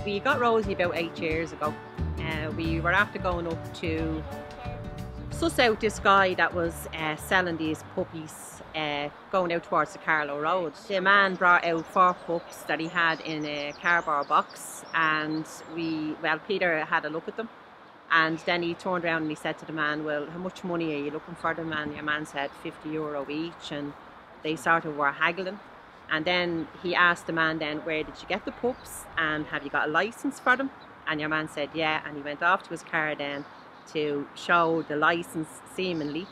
We got Rosie about 8 years ago. We were after going up to suss out this guy that was selling these puppies going out towards the Carlow Road. The man brought out 4 pups that he had in a cardboard box, and Peter had a look at them, and then he turned around and he said to the man, well, how much money are you looking for them? And your man said €50 each, and they sort of were haggling. And then he asked the man then, where did you get the pups and have you got a license for them? And your man said yeah, and he went off to his car then to show the license seemingly,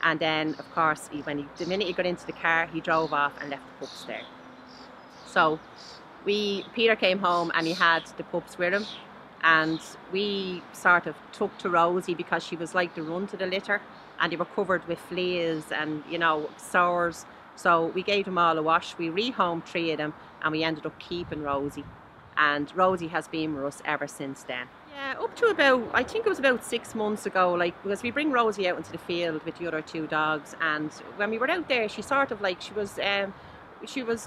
and then of course the minute he got into the car he drove off and left the pups there. So Peter came home and he had the pups with him, and we sort of took to Rosie because she was like the run to the litter, and they were covered with fleas and, you know, sores. So we gave them all a wash, we rehomed 3 of them, and we ended up keeping Rosie. And Rosie has been with us ever since then. Yeah, up to about, I think it was about 6 months ago, like, because we bring Rosie out into the field with the other 2 dogs, and when we were out there, she sort of like, she was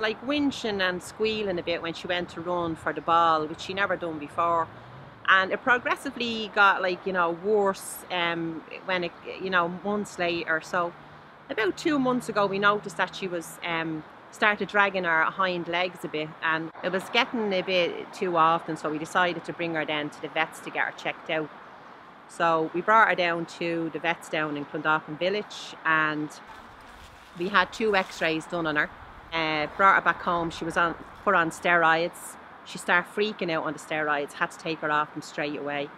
like winching and squealing a bit when she went to run for the ball, which she never done before. And it progressively got, like, you know, worse when it, you know, months later. So about 2 months ago we noticed that she was started dragging her hind legs a bit, and it was getting a bit too often, so we decided to bring her down to the vets to get her checked out. So we brought her down to the vets down in Clondalkin village, and we had 2 x-rays done on her. Brought her back home, she was put on steroids. She started freaking out on the steroids, had to take her off them straight away.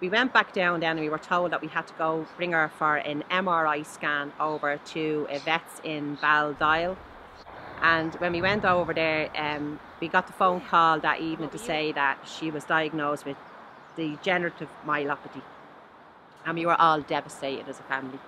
We went back down then and we were told that we had to go bring her for an MRI scan over to a vet's in Baldial. And when we went over there, we got the phone call that evening to say that she was diagnosed with degenerative myelopathy. And we were all devastated as a family.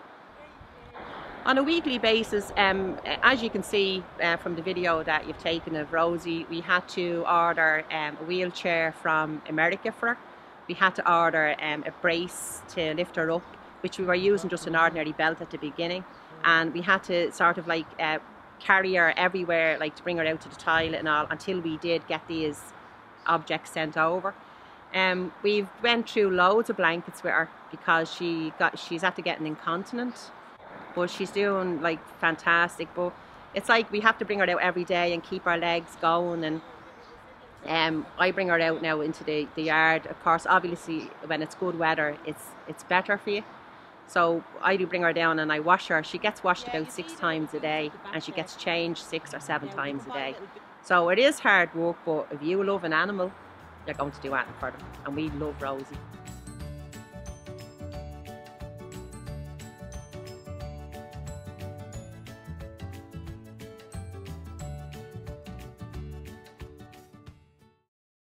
On a weekly basis, as you can see from the video that you've taken of Rosie, we had to order a wheelchair from America for her. We had to order a brace to lift her up, which we were using just an ordinary belt at the beginning. And we had to sort of like carry her everywhere, like to bring her out to the toilet and all, until we did get these objects sent over. We've went through loads of blankets with her because she's after getting incontinent, but she's doing like fantastic. But it's like we have to bring her out every day and keep her legs going, and I bring her out now into the yard. Of course, obviously when it's good weather it's better for you. So I do bring her down and I wash her. She gets washed about 6 times a day, and she gets changed 6 or 7 times a day. So it is hard work, but if you love an animal, you're going to do anything for them. And we love Rosie.